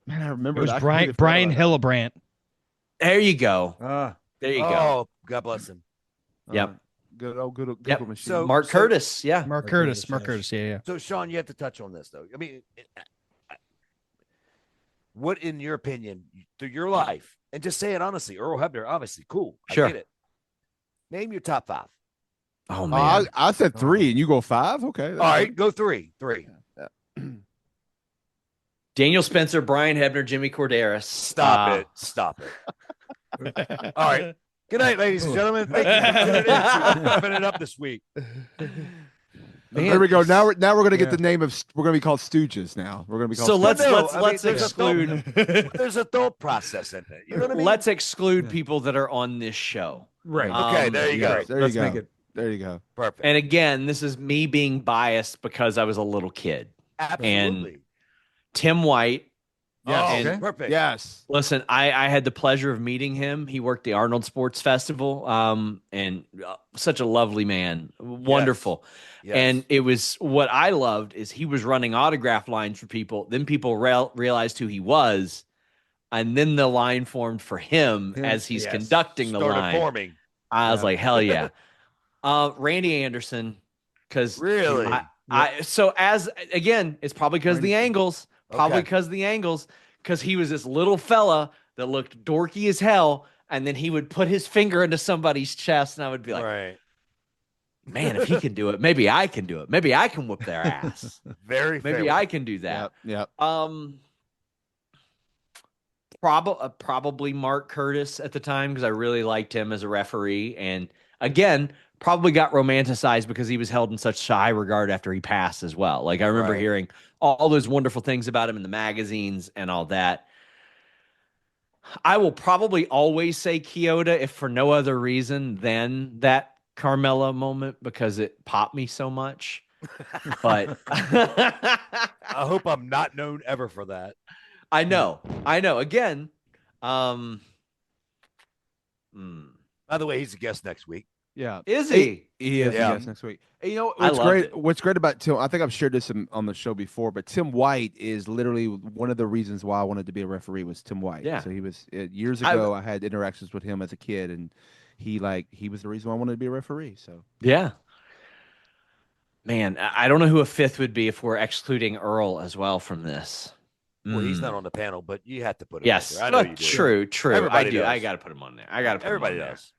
Man, I It remember was that. I Brian completely forgot about Hillebrandt. There you go. Ah, There you go. Oh, God bless him. that. Yep. Good old Google Yep. machine. So- Mark Curtis. Yeah. Mark Mark Curtis. Curtis, Mark yes. Curtis. Yeah, yeah. So, Sean, you have to touch on this, though. I mean, what, in your opinion, through your life, and just say it honestly, Earl Hebner, obviously, cool. Sure. I get it. Name your top 5. Oh Oh, man. I said 3 and you go 5. Okay. All right, go 3. Daniel Spencer, Brian Hebner, Jimmy Corderas. Stop it. Stop it. All right. Good night, ladies and gentlemen. Thank you for tuning in. I'm wrapping it up this week. There we go. Now we're gonna get Yeah. the name of. We're gonna be called Stooges now. We're gonna be called. So Stooges. let's there's a exclude There's a thought process in it. You know what I mean? let's exclude Yeah. people that are on this show. right. Okay, there you go. Yes, there Let's you go. make it. There you go. Perfect. And again, this is me being biased because I was a little kid. Absolutely. Tim White. Yes. Oh, and okay. Perfect. Yes. Listen, I had the pleasure of meeting him. He worked the Arnold Sports Festival, and such a lovely man, wonderful. Yes. And it was what I loved is he was running autograph lines for people. Then people realized who he was, and then the line formed for him Him, as he's Yes. conducting the Started line. forming. I was Yeah. like, hell yeah. Randy Anderson, because Really? so as again, it's probably because the angles, Okay. because he was this little fella that looked dorky as hell, and then he would put his finger into somebody's chest, and I would be like, Right. man, if he can do it, maybe I can do it. Maybe I can whoop their ass. Very fair. Maybe I can do that. Yep. Probably Mark Curtis at the time because I really liked him as a referee, and again, probably got romanticized because he was held in such high regard after he passed as well. Like I remember Right. hearing all those wonderful things about him in the magazines and all that. I will probably always say Kyoto if for no other reason than that Carmella moment because it popped me so much. But I hope I'm not known ever for that. I know. Again, By the way, he's a guest next week. Yeah. is he? He is. Yeah. Yes, next week. And you know I what's loved great? it. What's great about Tim? I think I've shared this on the show before, but Tim White is literally one of the reasons why I wanted to be a referee was Tim White. Yeah. So he was years ago. I had interactions with him as a kid, and he was the reason why I wanted to be a referee. So Yeah. Man, I don't know who a fifth would be if we're excluding Earl as well from this. Well, he's Mm. not on the panel, but you have to put him. Yes, on there. I know well, you do. true. Everybody I do. does. I got to put him on there. I got to put Everybody him on does.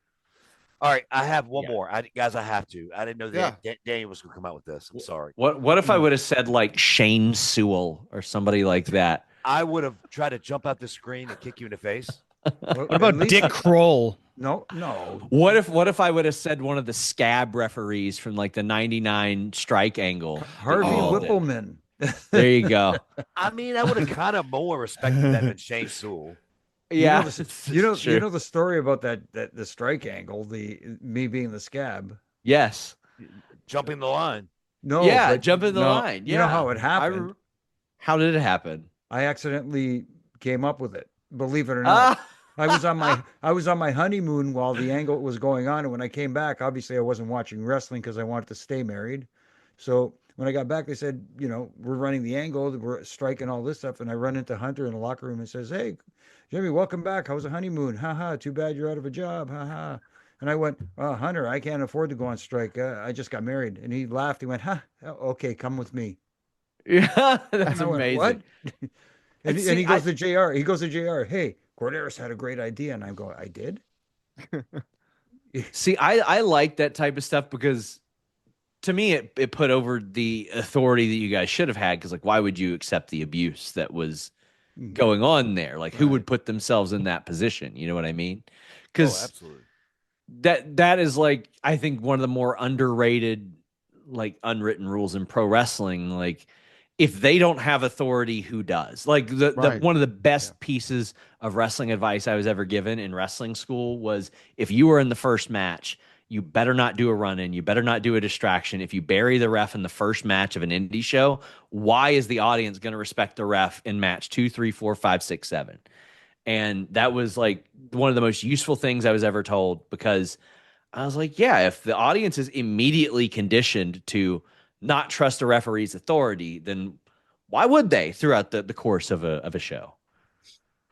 All right, I have one Yeah. more. Guys, I have to. I didn't know that Daniel was going to come out with this. I'm sorry. there. What if I would have said like Shane Sewell or somebody like that? I would have tried to jump out the screen and kick you in the face. What about Dick Kroll? No. What if I would have said one of the scab referees from like the 99 strike angle? Harvey Oh, Whippleman. There you go. I mean, I would have kind of more respected that than Shane Sewell. Yeah. You know Sure. the story about the strike angle, me being the scab. Yes. Jumping the line. No, yeah, but jump in the no, line. Yeah. You know how it happened? How did it happen? I accidentally came up with it. Believe it or not. I was on my honeymoon while the angle was going on, and when I came back, obviously I wasn't watching wrestling because I wanted to stay married. So when I got back, they said, we're running the angle, we're striking all this stuff, and I run into Hunter in the locker room and says, "Hey, Jimmy, welcome back. How was the honeymoon? Ha ha. Too bad you're out of a job. Ha ha." And I went, "Hunter, I can't afford to go on strike. I just got married." And he laughed. He went, "Huh, okay, come with me." Yeah, that's And I went, amazing. "What?" and see, he goes to JR. He goes to JR. "Hey, Corderis had a great idea." And I go, "I did?" See, I like that type of stuff because to me it put over the authority that you guys should have had because like why would you accept the abuse that was going on there? Like who would put themselves in that position? You know what I mean? Oh, Because absolutely. that is like I think one of the more underrated like unwritten rules in pro wrestling. Like if they don't have authority, who does? Like the Right. one of the best pieces of wrestling advice I was ever given in wrestling school was if you were in the first match, you better not do a run-in. You better not do a distraction. If you bury the ref in the first match of an indie show, why is the audience going to respect the ref in match 2, 3, 4, 5, 6, 7? And that was like one of the most useful things I was ever told because I was like, yeah, if the audience is immediately conditioned to not trust a referee's authority, then why would they throughout the course of a show?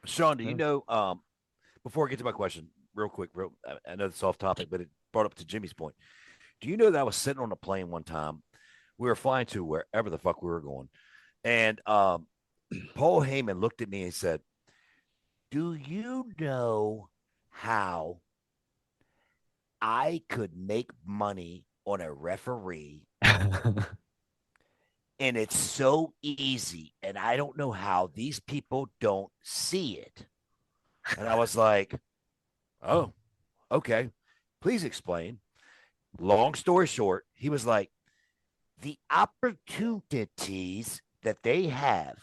Sean, do you know, before I get to my question, real quick, I know it's off topic, but it brought up to Jimmy's point. Do you know that I was sitting on a plane one time? We were flying to wherever the fuck we were going. And Paul Heyman looked at me and said, "Do you know how I could make money on a referee? And it's so easy. And I don't know how these people don't see it." And I was like, "Oh, okay. Please explain." Long story short, he was like, the opportunities that they have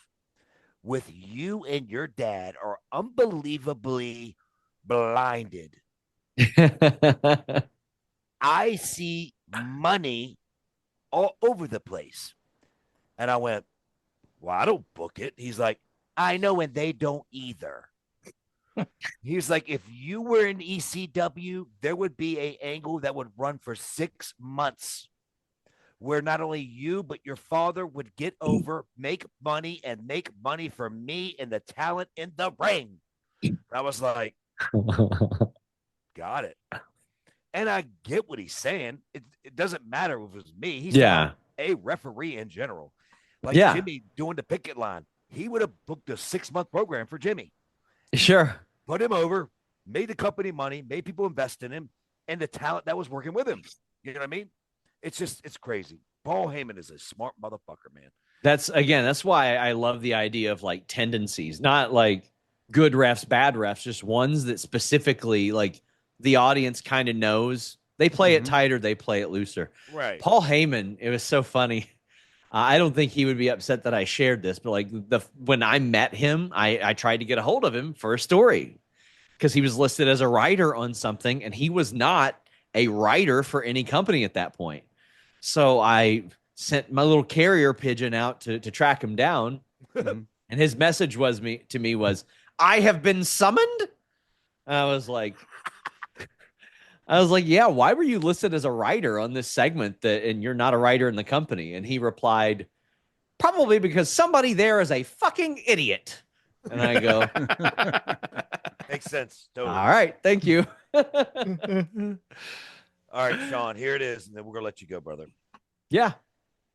with you and your dad are unbelievably blinded. I see money all over the place. And I went, well, I don't book it. He's like, I know, and they don't either. He's like, if you were in ECW, there would be a angle that would run for 6 months where not only you, but your father would get over, make money, and make money for me and the talent in the ring. I was like, got it. And I get what he's saying. It doesn't matter if it was me. He's a referee in general. Like Jimmy doing the picket line. He would have booked a 6-month program for Jimmy. Sure. Put him over, made the company money, made people invest in him, and the talent that was working with him. You know what I mean? It's crazy. Paul Heyman is a smart motherfucker, man. That's why I love the idea of like tendencies, not like good refs, bad refs, just ones that specifically like the audience kind of knows. They play it tighter, they play it looser. Right. Paul Heyman, it was so funny. I don't think he would be upset that I shared this, but like when I met him, I tried to get a hold of him for a story because he was listed as a writer on something, and he was not a writer for any company at that point. So I sent my little carrier pigeon out to track him down, and his message to me was, "I have been summoned." And I was like, yeah, why were you listed as a writer on this segment and you're not a writer in the company? And he replied, probably because somebody there is a fucking idiot. And I go, makes sense. Totally. All right, thank you. All right, Sean, here it is. And then we're going to let you go, brother. Yeah.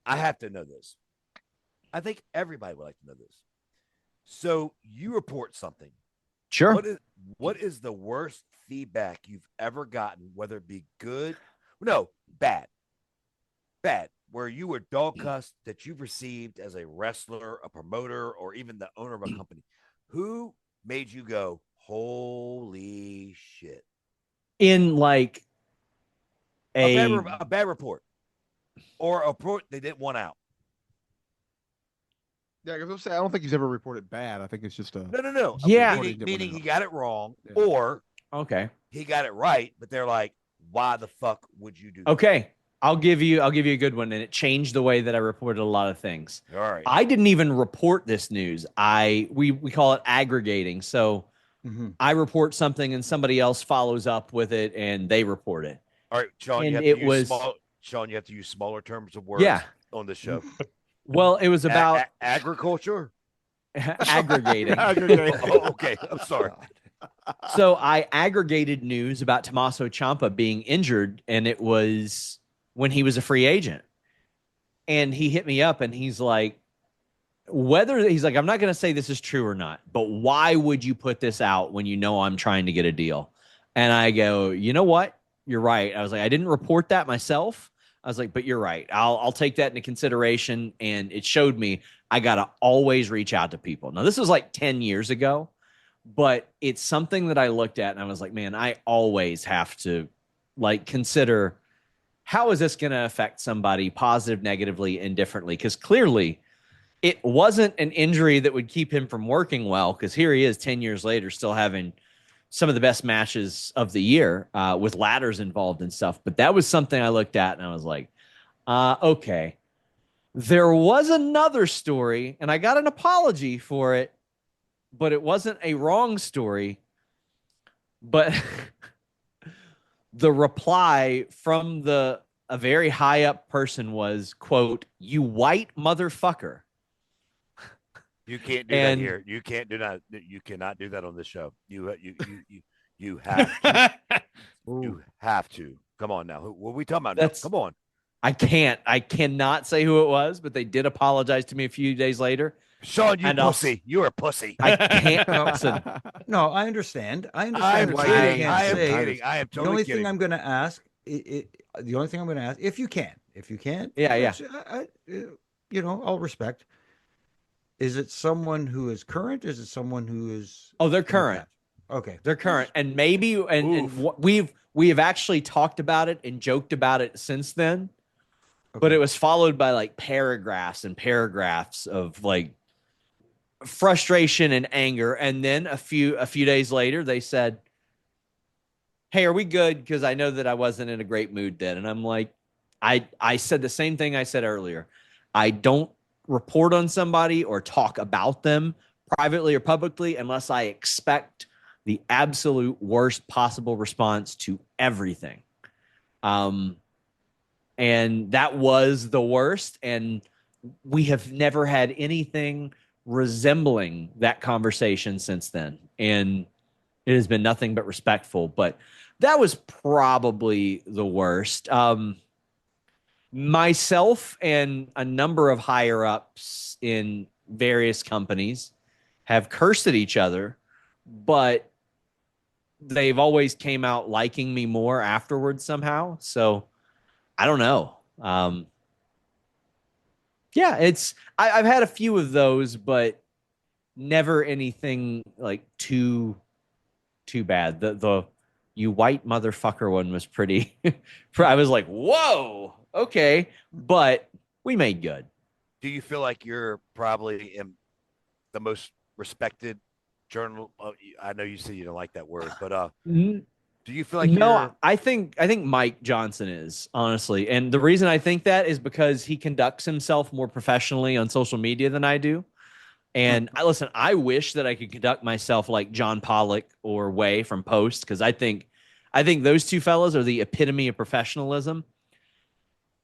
I have to know this. I think everybody would like to know this. So you report something. Sure. What is the worst feedback you've ever gotten, whether it be good, no, bad, where you were dog cussed that you've received as a wrestler, a promoter, or even the owner of a company? Who made you go, holy shit? In like a bad report or a report they didn't want out. Yeah, because I don't think he's ever reported bad. I think it's just a no. Yeah, meaning he got it wrong, or he got it right, but they're like, why the fuck would you do that? Okay, I'll give you a good one, and it changed the way that I reported a lot of things. All right, I didn't even report this news. We call it aggregating. So I report something, and somebody else follows up with it, and they report it. All right, Sean, and you have to use smaller terms of words on the show. Well, it was about agriculture, aggregating. Oh, okay, I'm sorry. So I aggregated news about Tommaso Ciampa being injured, and it was when he was a free agent. And he hit me up, and he's like, I'm not going to say this is true or not, but why would you put this out when you know I'm trying to get a deal? And I go, you know what? You're right. I was like, I didn't report that myself. I was like, but you're right. I'll take that into consideration. And it showed me I got to always reach out to people. Now, this was like 10 years ago, but it's something that I looked at and I was like, man, I always have to like consider how is this going to affect somebody positive, negatively, indifferently? Because clearly it wasn't an injury that would keep him from working well, because here he is 10 years later still having some of the best matches of the year with ladders involved and stuff. But that was something I looked at and I was like, okay. There was another story and I got an apology for it, but it wasn't a wrong story. But the reply from a very high up person was, quote, "You white motherfucker." You can't do that here. You can't do that. You cannot do that on this show. You have to. You have to. Come on now. What are we talking about now? Come on. I cannot say who it was, but they did apologize to me a few days later. Sean, pussy. You're a pussy. I can't. No, I understand. I am kidding. I am totally the only kidding. thing I'm going to ask, if you can't, yeah. I'll respect. Is it someone who is current? Is it someone who is? Oh, they're current. Okay, they're current, and maybe, and we have actually talked about it and joked about it since then, but it was followed by like paragraphs and paragraphs of like frustration and anger, and then a few days later they said, hey, are we good? Because I know that I wasn't in a great mood then. And I'm like, I said the same thing I said earlier. I don't report on somebody or talk about them privately or publicly unless I expect the absolute worst possible response to everything. And that was the worst. And we have never had anything resembling that conversation since then. And it has been nothing but respectful. But that was probably the worst. Myself and a number of higher ups in various companies have cursed at each other, but they've always came out liking me more afterwards somehow. So I don't know. Yeah, I've had a few of those, but never anything like too bad. The you white motherfucker one was pretty. I was like, whoa, okay, but we made good. Do you feel like you're probably in the most respected journal? I know you said you don't like that word, but do you feel like no? I think Mike Johnson is, honestly, and the reason I think that is because he conducts himself more professionally on social media than I do. And I wish that I could conduct myself like John Pollock or Way from Post, because I think those two fellas are the epitome of professionalism.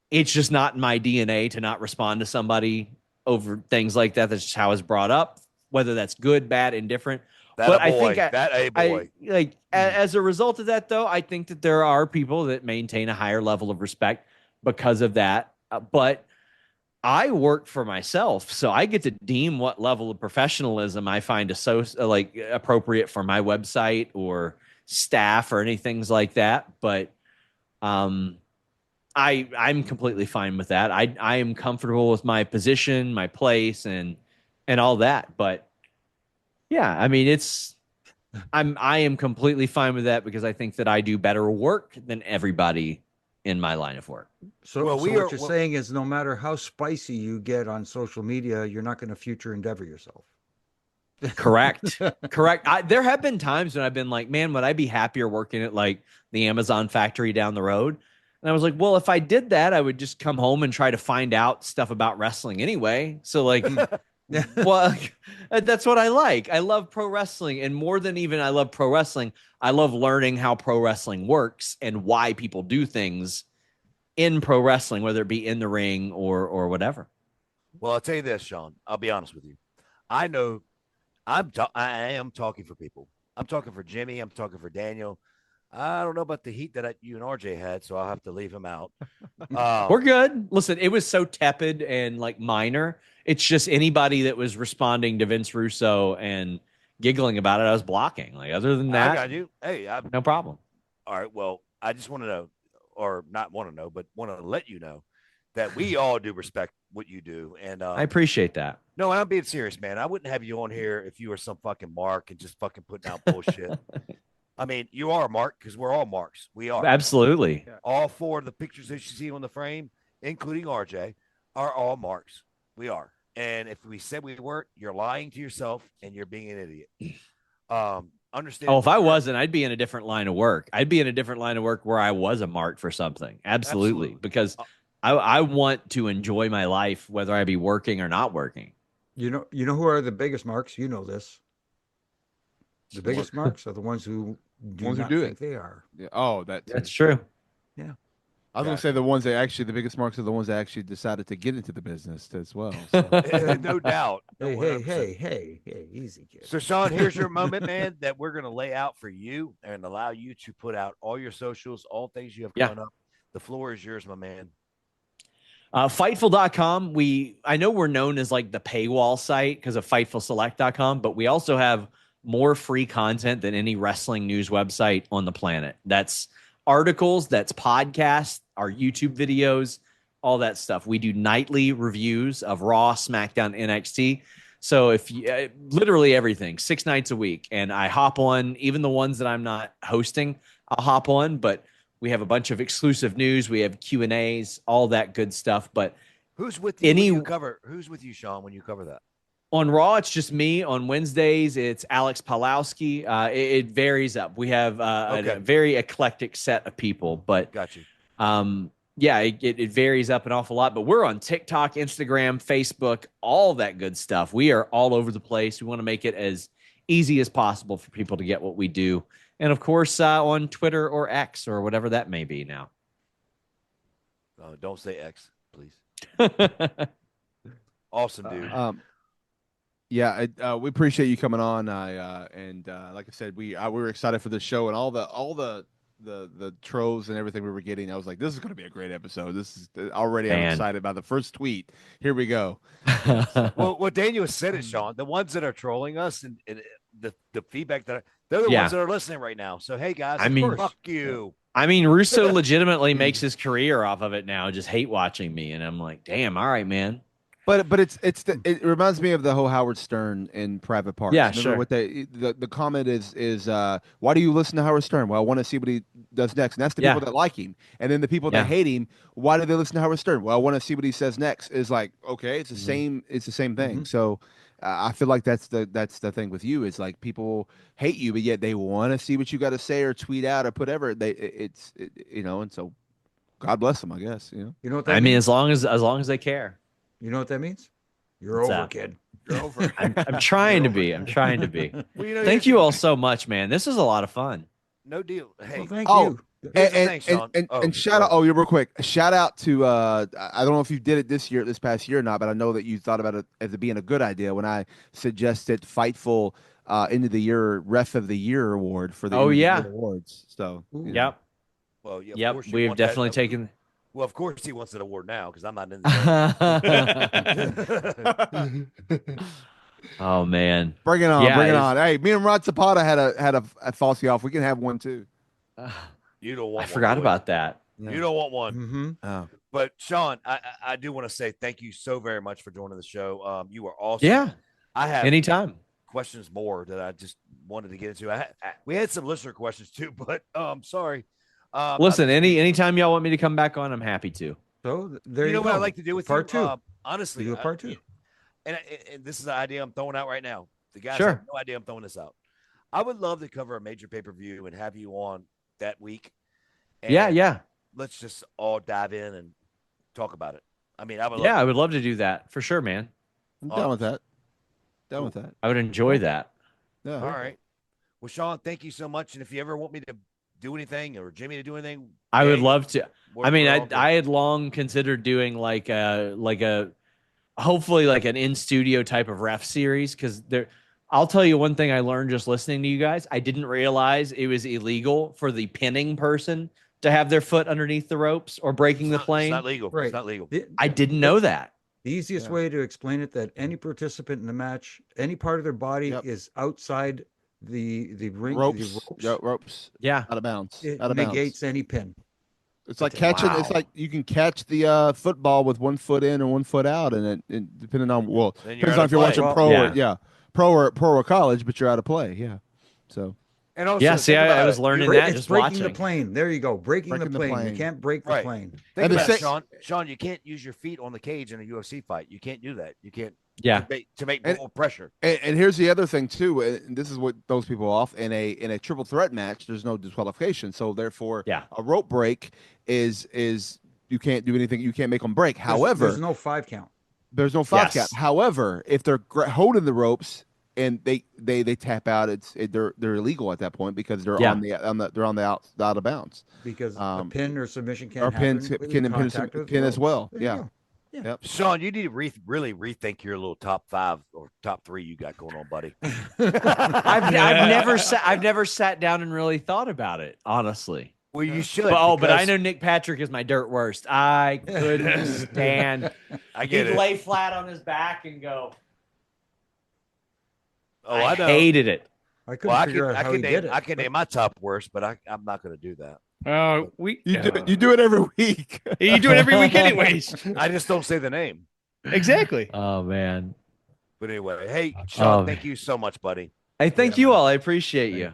It's just not in my DNA to not respond to somebody over things like that. That's just how it's brought up, whether that's good, bad, indifferent. But I think as a result of that, though, I think that there are people that maintain a higher level of respect because of that. But I work for myself, so I get to deem what level of professionalism I find appropriate for my website or staff or anything like that. But I'm completely fine with that. I am comfortable with my position, my place, and all that. But yeah, I mean, I am completely fine with that because I think that I do better work than everybody in my line of work. So what you're saying is no matter how spicy you get on social media, you're not going to future endeavor yourself. Correct. There have been times when I've been like, man, would I be happier working at like the Amazon factory down the road? And I was like, well, if I did that, I would just come home and try to find out stuff about wrestling anyway. So like, well, that's what I like. I love pro wrestling. And more than even I love pro wrestling, I love learning how pro wrestling works and why people do things in pro wrestling, whether it be in the ring or whatever. Well, I'll tell you this, Sean. I'll be honest with you. I know I am talking for people. I'm talking for Jimmy. I'm talking for Daniel. I don't know about the heat that you and RJ had, so I'll have to leave him out. We're good. Listen, it was so tepid and like minor. It's just anybody that was responding to Vince Russo and giggling about it, I was blocking. Like other than that, I got you. Hey, no problem. All right. Well, I just want to know, or not want to know, but want to let you know that we all do respect what you do, and I appreciate that. No, I'm being serious, man. I wouldn't have you on here if you were some fucking mark and just fucking putting out bullshit. I mean, you are a mark because we're all marks. We are. Absolutely. All four of the pictures that you see on the frame, including RJ, are all marks. We are. And if we said we weren't, you're lying to yourself and you're being an idiot. Understand? Oh, if I wasn't, I'd be in a different line of work. I'd be in a different line of work where I was a mark for something. Absolutely. Because I want to enjoy my life, whether I be working or not working. You know who are the biggest marks? You know this. The biggest marks are the ones who do not think they are. Yeah. Oh, that's true. Yeah. I was going to say the biggest marks are the ones that actually decided to get into the business as well. So. No doubt. Hey, easy, kid. So, Sean, here's your moment, man, that we're going to lay out for you and allow you to put out all your socials, all things you have coming up. The floor is yours, my man. Fightful.com. I know we're known as like the paywall site because of FightfulSelect.com, but we also have more free content than any wrestling news website on the planet. That's articles, that's podcasts, our YouTube videos, all that stuff. We do nightly reviews of Raw, SmackDown, NXT. So if you literally everything 6 nights a week, and I hop on even the ones that I'm not hosting, I'll hop on, but we have a bunch of exclusive news. We have Q&As, all that good stuff. But who's with you when you cover? Who's with you, Sean, when you cover that? On Raw, it's just me. On Wednesdays, it's Alex Palowski. It varies up. We have Okay. a very eclectic set of people, but Got you. yeah, it varies up an awful lot. But we're on TikTok, Instagram, Facebook, all that good stuff. We are all over the place. We want to make it as easy as possible for people to get what we do. And of course, on Twitter or X or whatever that may be now. Don't say X, please. Awesome, dude. Yeah, we appreciate you coming on. And like I said, we were excited for the show and all the trolls and everything we were getting. I was like, this is going to be a great episode. This is already. I'm Man. excited about the first tweet. Here we go. Well, Daniel said it, Sean. The ones that are trolling us and the feedback they're the Yeah. ones that are listening right now. So hey, guys, I mean- fuck you. I mean, Russo legitimately makes his career off of it now, just hate watching me. And I'm like, damn, all right, man. But it reminds me of the whole Howard Stern in Private Parts. Yeah, Remember sure. what the comment is why do you listen to Howard Stern? Well, I want to see what he does next. And that's the Yeah. people that like him. And then the people Yeah. that hate him, why do they listen to Howard Stern? Well, I want to see what he says next. Is like, okay, it's the Mm-hmm. same thing. Mhm. So I feel like that's the thing with you is like people hate you, but yet they want to see what you got to say or tweet out or whatever. And so God bless them, I guess. You know. You know what that I mean, means? as long as they care. You know what that means? You're What's over, that? kid. You're over. I'm trying to be. I'm trying to be. Well, you know, Thank you all so much, man. This was a lot of fun. No deal. Hey, Well, thank Oh, you. here's the thing, Sean. And shout out, real quick, shout out to I don't know if you did it this past year or not, but I know that you thought about it as being a good idea when I suggested Fightful end of the year Ref of the Year award for the Oh, end of the yeah. year awards. So Ooh. you know. Yep. Well, yeah, of Yep. course you We've want that. definitely taken. Well, of course he wants an award now because I'm not in the Oh man. Bring it on, Yeah, bring it it's- on. Hey, me and Rod Zapata had a falsie off. We can have one too. You don't want. I forgot one, do about that. you? You don't want one. Mm-hmm. Oh. But Sean, I do want to say thank you so very much for joining the show. You are awesome. Yeah. I have Anytime. questions more that I just wanted to get into. We had some listener questions too, but sorry. Listen, anytime y'all want me to come back on, I'm happy to. So there you you know go. what I like to do with part you? two. Honestly, We do a part two. And this is an idea I'm throwing out right now. The guys Sure. have no idea I'm throwing this out. I would love to cover a major pay-per-view and have you on that week. And Yeah. let's just all dive in and talk about it. I mean, I would. Yeah, I love would love to do that for sure, man. I'm done with that. Done with that. I would enjoy that. Yeah. All right. Well, Sean, thank you so much. And if you ever want me to do anything or Jimmy to do anything, I would hey, love to. we're- I mean, we're all good. I had long considered doing like a hopefully like an in studio type of ref series because there. I'll tell you one thing I learned just listening to you guys. I didn't realize it was illegal for the pinning person to have their foot underneath the ropes or breaking It's the not- plane. It's not legal. Right. It's not legal. I didn't know that. The easiest Yeah. way to explain it that any participant in the match, any part of their body Yep. is outside the ring, Ropes. the ropes, Yeah, ropes. Yeah. Out of bounds. it Out of bounds. negates any pin. It's like That's it. catching. It's Wow. like you can catch the football with 1 foot in or 1 foot out, and it depending on Then you're depends out on of if you're play. watching Well, pro yeah. or pro or college, but you're out of play. Yeah. So And also, Yeah, see, think I about was it. learning Break- that it's just breaking the watching. plane. There you go. Breaking Breaking the the plane. You plane. can't break the Right. plane. Think And the about it, six- Sean. Sean, you can't use your feet on the cage in a UFC fight. You can't do that. You can't. Yeah. To make And- more pressure. and here's the other thing too, and this is what throws people off in a triple threat match. There's no disqualification, so therefore, Yeah. a rope break is you can't do anything. You can't make them break. However, there's no 5 count. there's no five Yes. count. However, if they're holding the ropes and they tap out, they're illegal at that point because they're Yeah. they're on the out of bounds. Because a Um, pin or submission can't Or pin happen with can contact with pin as ropes. well. There you Yeah. go. Yep. Sean, you need to really rethink your little top 5 or top 3 you got going on, buddy. I've never sat down and really thought about it, honestly. Well, you should. But I because know Nick Patrick is my dirt worst. I couldn't stand. I get He'd it. lay flat on his back and go. Oh, I know. hated it. I couldn't Well, I figure can, out I how can he name, did it. I can name my top worst, but I'm not going to do that. You do it every week. You do it every week, anyways. I just don't say the name. Exactly. Oh man. But anyway, hey, Sean, Oh, thank you so much, buddy. Hey, thank Yeah, you man. all. I appreciate you.